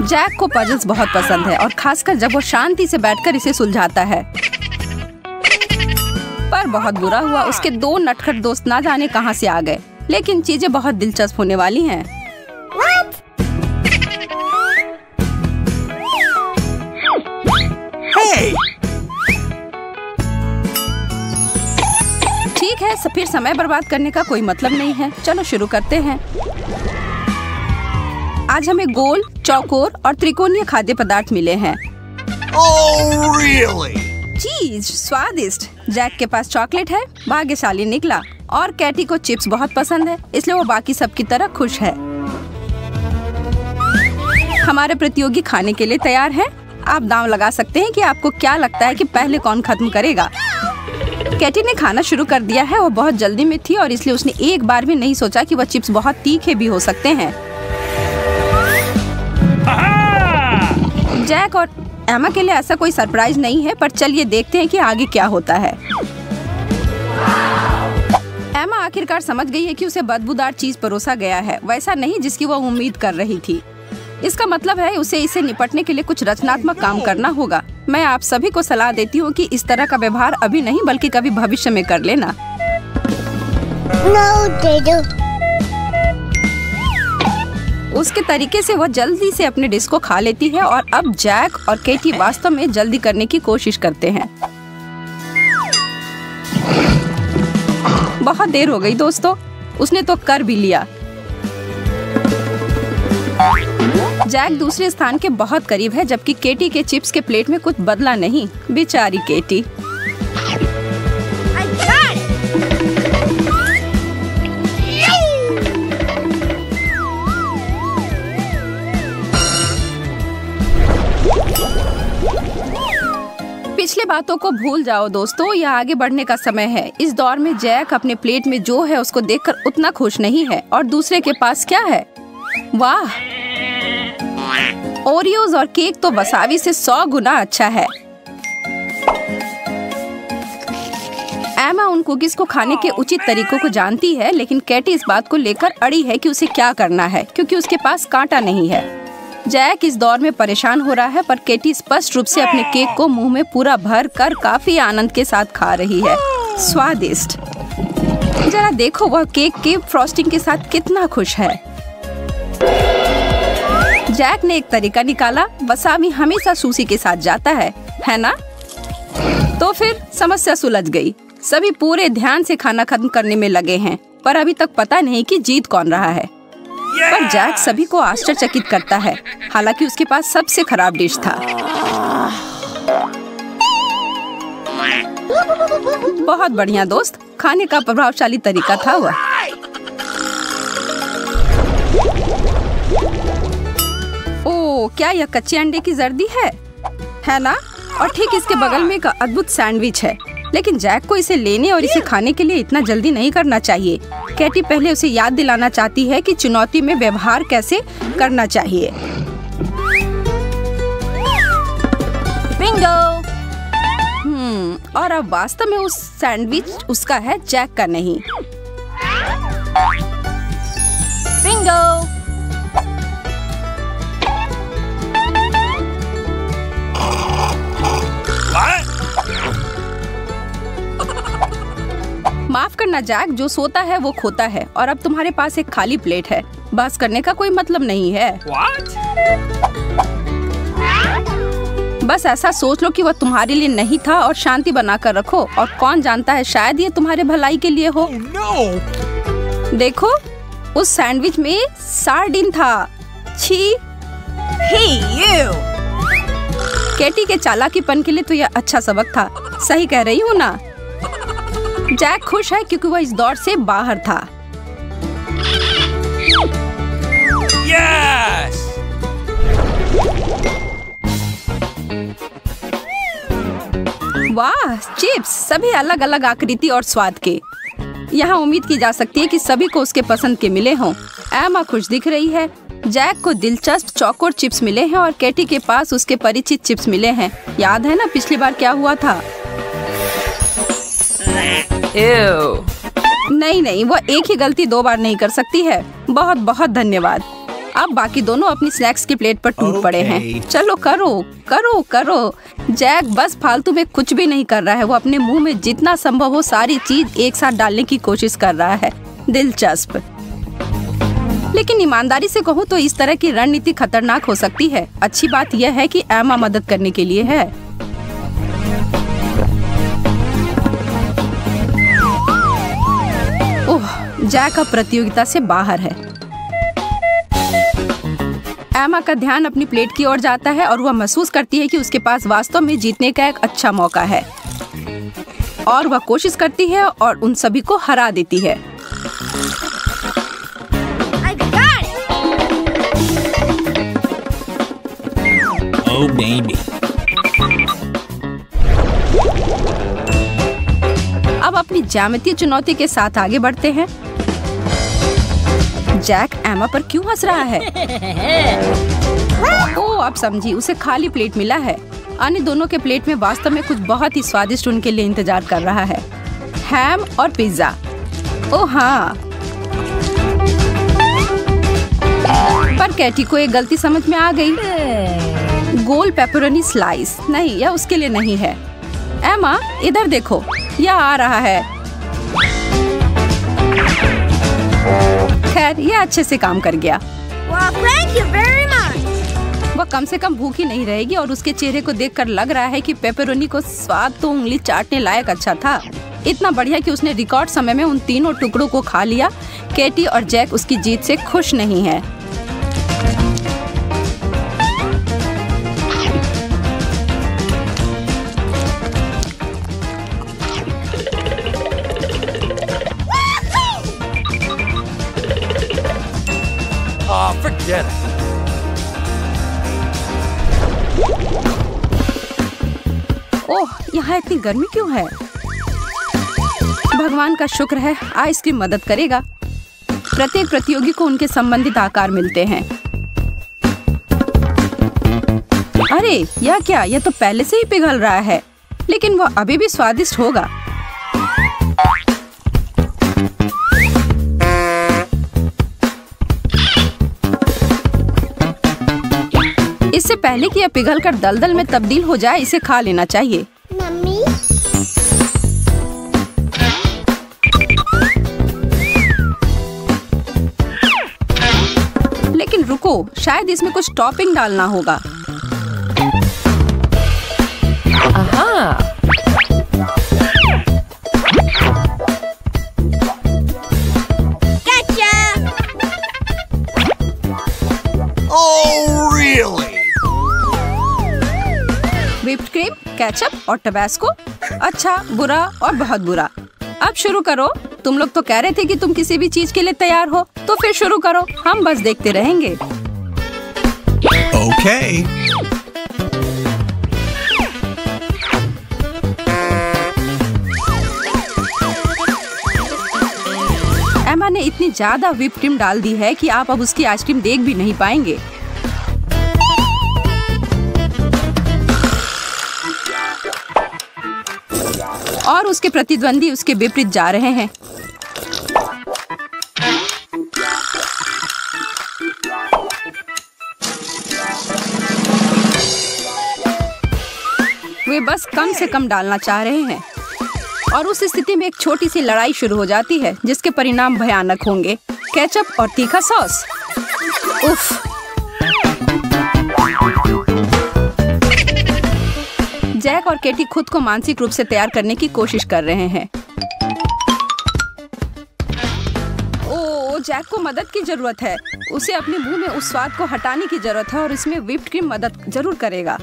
Jack को puzzles बहुत पसंद है और खासकर जब वो शांति से बैठकर इसे सुलझाता है। पर बहुत बुरा हुआ, उसके दो नटखट दोस्त ना जाने कहां से आ गए। लेकिन चीजें बहुत दिलचस्प होने वाली हैं। Hey! ठीक है, फिर समय बर्बाद करने का कोई मतलब नहीं है। चलो शुरू करते हैं। आज हमें गोल, चौकोर और त्रिकोणीय खाद्य पदार्थ मिले हैं। Oh, really? चीज स्वादिष्ट। जैक के पास चॉकलेट है, भाग्यशाली निकला। और कैटी को चिप्स बहुत पसंद है, इसलिए वो बाकी सब की तरह खुश है। हमारे प्रतियोगी खाने के लिए तैयार हैं। आप दांव लगा सकते हैं कि आपको क्या लगता है कि पहले कौन खत्म करेगा। कैटी ने खाना शुरू कर दिया है। वो बहुत जल्दी में थी और इसलिए उसने एक बार भी नहीं सोचा कि वह चिप्स बहुत तीखे भी हो सकते हैं। जैक और एमा के लिए ऐसा कोई सरप्राइज नहीं है, पर चलिए देखते हैं कि आगे क्या होता है। एमा आखिरकार समझ गई है कि उसे बदबूदार चीज परोसा गया है, वैसा नहीं जिसकी वह उम्मीद कर रही थी। इसका मतलब है उसे इसे निपटने के लिए कुछ रचनात्मक काम करना होगा। मैं आप सभी को सलाह देती हूँ कि इस तरह का व्यवहार अभी नहीं बल्कि कभी भविष्य में कर लेना। उसके तरीके से वह जल्दी से अपने डिश को खा लेती है और अब जैक और केटी वास्तव में जल्दी करने की कोशिश करते हैं। बहुत देर हो गई दोस्तों, उसने तो कर भी लिया। जैक दूसरे स्थान के बहुत करीब है, जबकि केटी के चिप्स के प्लेट में कुछ बदला नहीं। बेचारी केटी। पिछले बातों को भूल जाओ दोस्तों, यह आगे बढ़ने का समय है। इस दौर में जैक अपने प्लेट में जो है उसको देखकर उतना खुश नहीं है और दूसरे के पास क्या है। वाह, ओरियोज और केक तो वसाबी से 100 गुना अच्छा है। एमा उन कुकीज को खाने के उचित तरीकों को जानती है, लेकिन कैटी इस बात को लेकर अड़ी है कि उसे क्या करना है क्योंकि उसके पास कांटा नहीं है। जैक इस दौर में परेशान हो रहा है, पर केटी स्पष्ट रूप से अपने केक को मुंह में पूरा भर कर काफी आनंद के साथ खा रही है। स्वादिष्ट। जरा देखो वह केक के फ्रॉस्टिंग के साथ कितना खुश है। जैक ने एक तरीका निकाला। वसाबी हमेशा सुशी के साथ जाता है ना? तो फिर समस्या सुलझ गई। सभी पूरे ध्यान से खाना खत्म करने में लगे हैं, पर अभी तक पता नहीं कि जीत कौन रहा है। पर जैक सभी को आश्चर्यचकित करता है, हालांकि उसके पास सबसे खराब डिश था। बहुत बढ़िया दोस्त, खाने का प्रभावशाली तरीका था वह। ओह, क्या यह कच्चे अंडे की जर्दी है ना? और ठीक इसके बगल में एक अद्भुत सैंडविच है। लेकिन जैक को इसे लेने और इसे खाने के लिए इतना जल्दी नहीं करना चाहिए। कैटी पहले उसे याद दिलाना चाहती है कि चुनौती में व्यवहार कैसे करना चाहिए। बिंगो। और अब वास्तव में उस सैंडविच उसका है, जैक का नहीं। बिंगो। माफ करना जैक, जो सोता है वो खोता है और अब तुम्हारे पास एक खाली प्लेट है। बहस करने का कोई मतलब नहीं है। बस ऐसा सोच लो कि वह तुम्हारे लिए नहीं था और शांति बनाकर रखो। और कौन जानता है, शायद ये तुम्हारे भलाई के लिए हो। देखो, उस सैंडविच में सार्डिन था। छी। केटी के चालाकीपन के लिए तो यह अच्छा सबक था। सही कह रही हूँ ना? जैक खुश है क्योंकि वह इस दौर से बाहर था। Yes! वाह, चिप्स सभी अलग अलग आकृति और स्वाद के। यहाँ उम्मीद की जा सकती है कि सभी को उसके पसंद के मिले हों। एमा खुश दिख रही है। जैक को दिलचस्प चौकोर चिप्स मिले हैं और केटी के पास उसके परिचित चिप्स मिले हैं। याद है ना पिछली बार क्या हुआ था? नहीं, वह एक ही गलती 2 बार नहीं कर सकती है। बहुत बहुत धन्यवाद। अब बाकी दोनों अपनी स्नैक्स की प्लेट पर टूट पड़े हैं। Okay. चलो करो करो करो। जैक बस फालतू में कुछ भी नहीं कर रहा है, वो अपने मुंह में जितना संभव हो सारी चीज एक साथ डालने की कोशिश कर रहा है। दिलचस्प। लेकिन ईमानदारी से कहूँ तो इस तरह की रणनीति खतरनाक हो सकती है। अच्छी बात यह है कि एमा मदद करने के लिए है। ओह, जैक अब प्रतियोगिता से बाहर है। एमा का ध्यान अपनी प्लेट की ओर जाता है और वह महसूस करती है कि उसके पास वास्तव में जीतने का एक अच्छा मौका है और वह कोशिश करती है और उन सभी को हरा देती है। Oh, baby. अब अपनी ज्यामितीय चुनौती के साथ आगे बढ़ते हैं। जैक एमा पर क्यों हंस रहा है? ओह, अब समझी, उसे खाली प्लेट मिला है। अन्य दोनों के प्लेट में वास्तव में कुछ बहुत ही स्वादिष्ट उनके लिए इंतजार कर रहा है, हैम और पिज्जा। ओह हाँ, पर कैटी को एक गलती समझ में आ गई। गोल पेपरोनी स्लाइस नहीं, यह उसके लिए नहीं है। एमा इधर देखो, यह आ रहा है। खैर, यह अच्छे से काम कर गया। Well, thank you very much. वह कम से कम भूखी नहीं रहेगी और उसके चेहरे को देखकर लग रहा है कि पेपरोनी को स्वाद तो उंगली चाटने लायक अच्छा था। इतना बढ़िया कि उसने रिकॉर्ड समय में उन तीनों टुकड़ों को खा लिया। कैटी और जैक उसकी जीत से खुश नहीं है। Forget it. ओह, यहाँ इतनी गर्मी क्यों है? भगवान का शुक्र है, आइसक्रीम मदद करेगा। प्रत्येक प्रतियोगी को उनके संबंधित आकार मिलते हैं। अरे यह क्या? यह तो पहले से ही पिघल रहा है, लेकिन वह अभी भी स्वादिष्ट होगा। इससे पहले कि यह पिघलकर दलदल में तब्दील हो जाए, इसे खा लेना चाहिए। मम्मी, लेकिन रुको, शायद इसमें कुछ टॉपिंग डालना होगा। gotcha. Oh, really? Whipped cream, ketchup और टबास्को। अच्छा, बुरा और बहुत बुरा। अब शुरू करो। तुम लोग तो कह रहे थे कि तुम किसी भी चीज के लिए तैयार हो, तो फिर शुरू करो। हम बस देखते रहेंगे। Okay. एमा ने इतनी ज्यादा व्हिप क्रीम डाल दी है कि आप अब उसकी आइसक्रीम देख भी नहीं पाएंगे। और उसके प्रतिद्वंदी उसके विपरीत जा रहे हैं। वे बस कम से कम डालना चाह रहे हैं और उस स्थिति में एक छोटी सी लड़ाई शुरू हो जाती है, जिसके परिणाम भयानक होंगे। केचप और तीखा सॉस। उफ। जैक और केटी खुद को मानसिक रूप से तैयार करने की कोशिश कर रहे हैं। ओह, जैक को मदद की जरूरत है। उसे अपने मुंह में उस स्वाद को हटाने की जरूरत है और इसमें व्हिप्ड क्रीम मदद जरूर करेगा।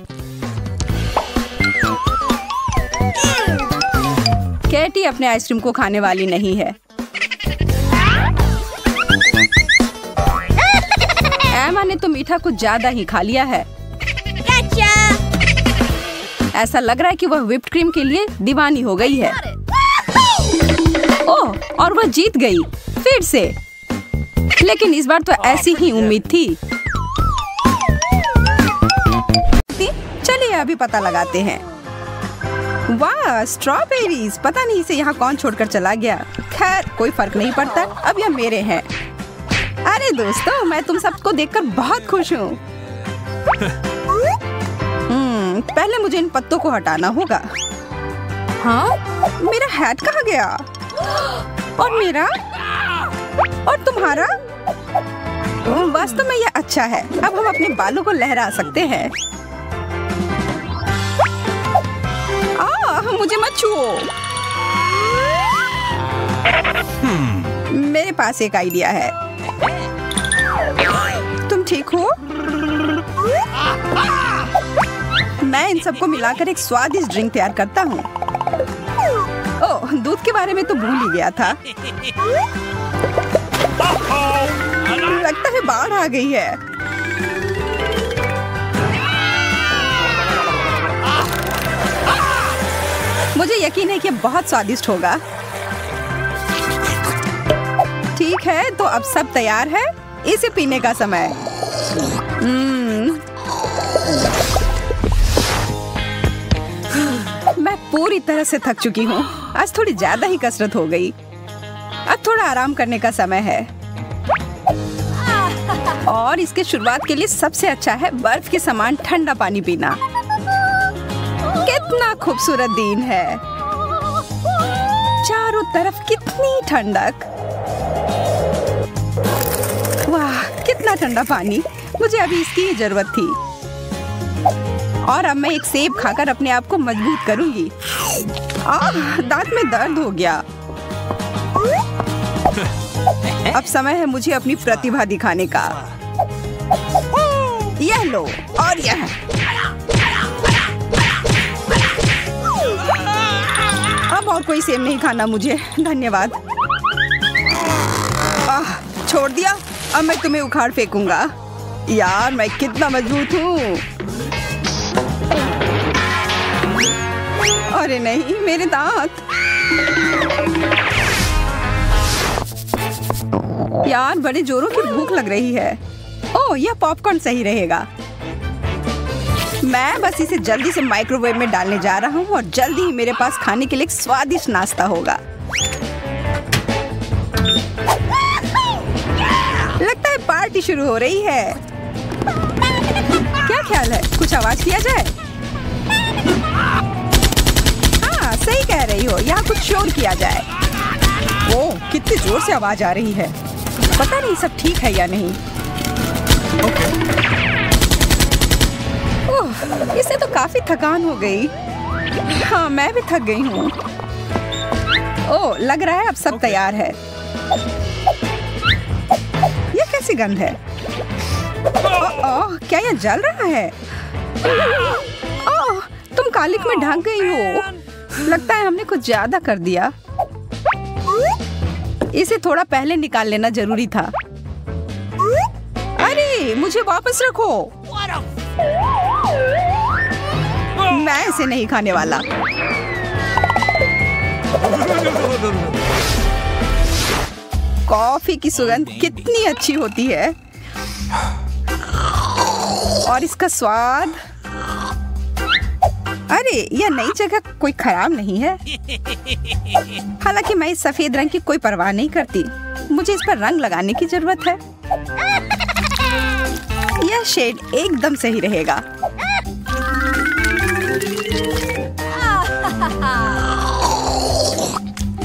कैटी अपने आइसक्रीम को खाने वाली नहीं है। एमा ने तो मीठा कुछ ज्यादा ही खा लिया है। Gotcha. ऐसा लग रहा है कि वह व्हिप्ड क्रीम के लिए दीवानी हो गई है। ओह, और वह जीत गई फिर से। लेकिन इस बार तो ऐसी ही उम्मीद थी। चलिए अभी पता लगाते हैं। वाह, स्ट्रॉबेरीज। पता नहीं इसे यहाँ कौन छोड़कर चला गया। खैर, कोई फर्क नहीं पड़ता, अब यह मेरे हैं। अरे दोस्तों, मैं तुम सबको देखकर बहुत खुश हूँ। पहले मुझे इन पत्तों को हटाना होगा। हाँ, मेरा हैट कहाँ गया? और मेरा? और तुम्हारा? वास्तव में यह अच्छा है। अब हम अपने बालों को लहरा सकते हैं। मुझे मत छुओ। मेरे पास एक आइडिया है। तुम ठीक हो? मैं इन सबको मिलाकर एक स्वादिष्ट ड्रिंक तैयार करता हूँ। ओह, दूध के बारे में तो भूल ही गया था। लगता है बाढ़ आ गई है। मुझे यकीन है कि बहुत स्वादिष्ट होगा। ठीक है, तो अब सब तैयार है। इसे पीने का समय। मैं पूरी तरह से थक चुकी हूँ। आज थोड़ी ज्यादा ही कसरत हो गई। अब थोड़ा आराम करने का समय है। और इसके शुरुआत के लिए सबसे अच्छा है बर्फ के समान ठंडा पानी पीना। कितना खूबसूरत दिन है। चारों तरफ कितनी ठंडक। वाह, कितना ठंडा पानी। मुझे अभी इसकी ही जरूरत थी। और अब मैं एक सेब खाकर अपने आप को मजबूत करूंगी। दांत में दर्द हो गया। अब समय है मुझे अपनी प्रतिभा दिखाने का। यह लो और यह। अब और कोई सेब नहीं खाना मुझे, धन्यवाद। छोड़ दिया। अब मैं तुम्हें उखाड़ फेंकूंगा। यार, मैं कितना मजबूत हूँ। अरे नहीं, मेरे दांत। यार, बड़े जोरों की भूख लग रही है। ओह, यह पॉपकॉर्न सही रहेगा। मैं बस इसे जल्दी से माइक्रोवेव में डालने जा रहा हूँ और जल्दी ही मेरे पास खाने के लिए एक स्वादिष्ट नाश्ता होगा। लगता है पार्टी शुरू हो रही है। क्या ख्याल है, कुछ आवाज किया जाए? हाँ, सही कह रही हो। यहाँ कुछ शोर किया जाए। ओह, कितनी जोर से आवाज आ रही है। पता नहीं सब ठीक है या नहीं। ओह, इससे तो काफी थकान हो गई। हाँ, मैं भी थक गई हूँ। ओह, लग रहा है अब सब तैयार है। ये कैसी गंध है? ओह, क्या यह जल रहा है? ओह, तुम कालिक में ढक गई हो। लगता है हमने कुछ ज्यादा कर दिया। इसे थोड़ा पहले निकाल लेना जरूरी था। अरे, मुझे वापस रखो। मैं इसे नहीं खाने वाला। कॉफी की सुगंध कितनी अच्छी होती है। और इसका स्वाद। अरे, यह नई जगह कोई खराब नहीं है। हालांकि मैं इस सफेद रंग की कोई परवाह नहीं करती। मुझे इस पर रंग लगाने की जरूरत है। यह शेड एकदम सही रहेगा।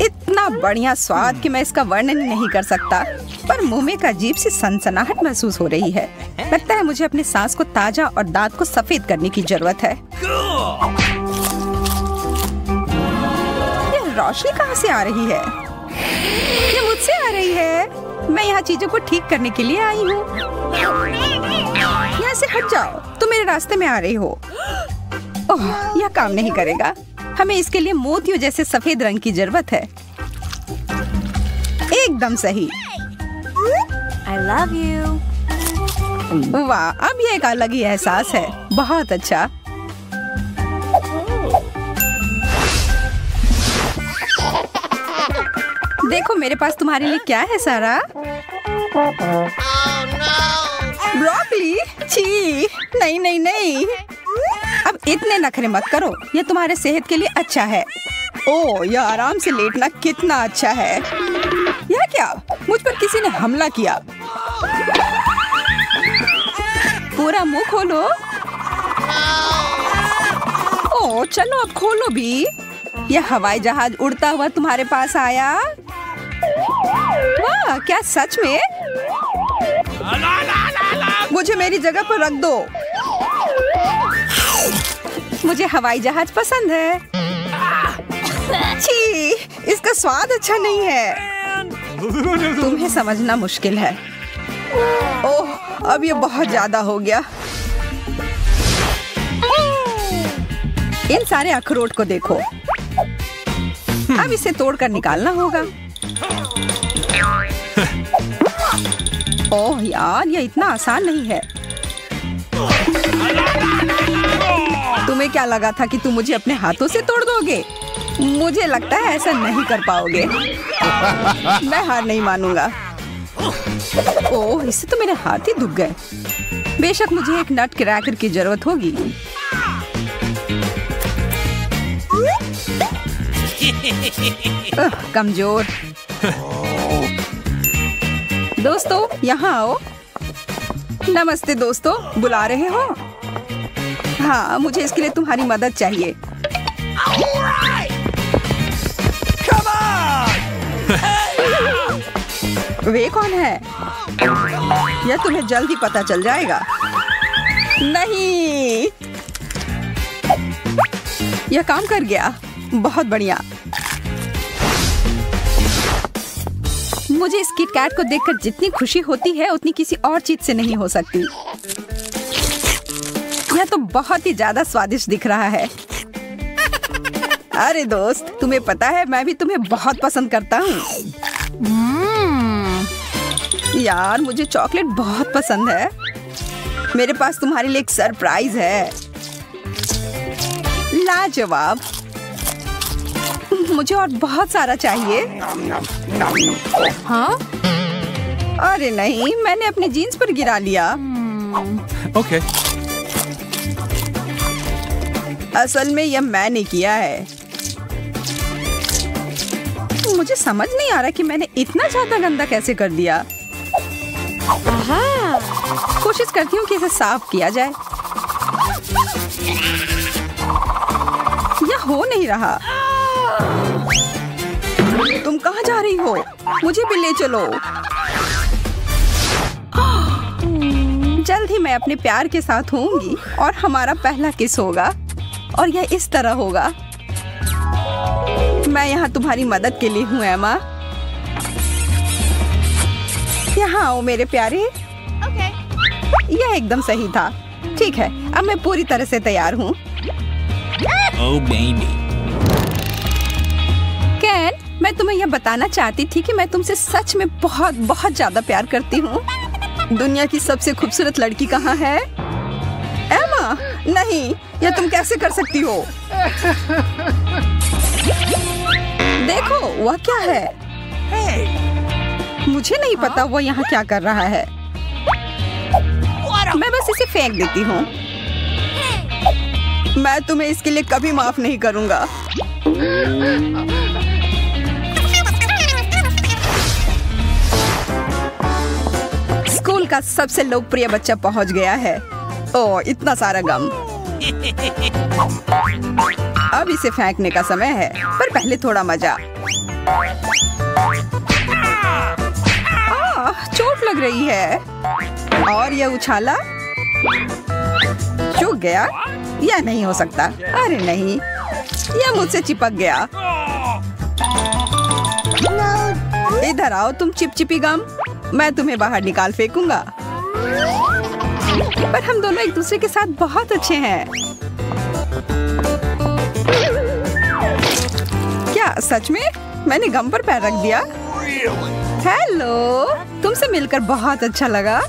इतना बढ़िया स्वाद कि मैं इसका वर्णन नहीं कर सकता। पर मुंह में एक अजीब सी सनसनाहट महसूस हो रही है। लगता है मुझे अपने सांस को ताजा और दांत को सफेद करने की जरूरत है। ये रोशनी कहाँ से आ रही है? ये मुझसे आ रही है। मैं यहाँ चीजों को ठीक करने के लिए आई हूँ। यहाँ से हट जाओ, तुम मेरे रास्ते में आ रही हो। ओह, यह काम नहीं करेगा। हमें इसके लिए मोतियों जैसे सफेद रंग की जरूरत है। एकदम सही। I love you. वाह, अब ये एक अलग ही एहसास है। बहुत अच्छा। देखो मेरे पास तुम्हारे लिए क्या है सारा। ब्रोकली? छी, नहीं नहीं नहीं। अब इतने नखरे मत करो। ये तुम्हारे सेहत के लिए अच्छा है। ओह, यह आराम से लेटना कितना अच्छा है। यह क्या? मुझ पर किसी ने हमला किया। अपना मुंह खोलो। ओ चलो अब खोलो भी। यह हवाई जहाज उड़ता हुआ तुम्हारे पास आया। वाह, क्या सच में? मुझे मेरी जगह पर रख दो। मुझे हवाई जहाज पसंद है। छी, इसका स्वाद अच्छा नहीं है। तुम्हें समझना मुश्किल है। ओह, अब ये बहुत ज्यादा हो गया। इन सारे अखरोट को देखो। अब इसे तोड़कर निकालना होगा। ओह यार, ये इतना आसान नहीं है। तुम्हें क्या लगा था कि तुम मुझे अपने हाथों से तोड़ दोगे? मुझे लगता है ऐसा नहीं कर पाओगे। मैं हार नहीं मानूंगा। ओह, इससे तो मेरे हाथ ही दुख गए। बेशक मुझे एक नट क्रैकर की जरूरत होगी। कमजोर। दोस्तों यहाँ आओ। नमस्ते दोस्तों, बुला रहे हो? हाँ, मुझे इसके लिए तुम्हारी मदद चाहिए। वे कौन है? यह तुम्हें जल्द ही पता चल जाएगा। नहीं, यह काम कर गया। बहुत बढ़िया। मुझे इस किट कैट को देखकर जितनी खुशी होती है उतनी किसी और चीज से नहीं हो सकती। यह तो बहुत ही ज्यादा स्वादिष्ट दिख रहा है। अरे दोस्त, तुम्हें पता है मैं भी तुम्हें बहुत पसंद करता हूँ। यार, मुझे चॉकलेट बहुत पसंद है। मेरे पास तुम्हारे लिए एक सरप्राइज है। लाजवाब। मुझे और बहुत सारा चाहिए। हाँ? अरे नहीं, मैंने अपनी जीन्स पर गिरा लिया। Okay. असल में यह मैंने किया है। मुझे समझ नहीं आ रहा कि मैंने इतना ज्यादा गंदा कैसे कर दिया। कोशिश करती हूँ कि इसे साफ किया जाए। यह हो नहीं रहा। तुम कहाँ जा रही हो? मुझे भी ले चलो। जल्द ही मैं अपने प्यार के साथ होंगी और हमारा पहला किस होगा और यह इस तरह होगा। मैं यहाँ तुम्हारी मदद के लिए हूँ एमा। यहाँ आओ मेरे प्यारे। यह एकदम सही था। ठीक है, अब मैं पूरी तरह से तैयार हूँ। Oh baby. कैन, मैं तुम्हें यह बताना चाहती थी कि मैं तुमसे सच में बहुत बहुत ज्यादा प्यार करती हूँ। दुनिया की सबसे खूबसूरत लड़की कहाँ है? एमा, नहीं, यह तुम कैसे कर सकती हो? देखो, वह क्या है? मुझे नहीं पता वो यहाँ क्या कर रहा है। मैं बस इसे फेंक देती हूँ। मैं तुम्हें इसके लिए कभी माफ नहीं करूँगा। स्कूल का सबसे लोकप्रिय बच्चा पहुँच गया है। ओह, इतना सारा गम। अब इसे फेंकने का समय है, पर पहले थोड़ा मजा। चोट लग रही है। और यह उछाला, चूक गया। यह नहीं हो सकता। अरे नहीं, यह मुझसे चिपक गया। इधर आओ तुम चिपचिपी गम। मैं तुम्हें बाहर निकाल फेंकूंगा। पर हम दोनों एक दूसरे के साथ बहुत अच्छे हैं। क्या सच में? मैंने गम पर पैर रख दिया। हेलो, तुमसे मिलकर बहुत अच्छा लगा।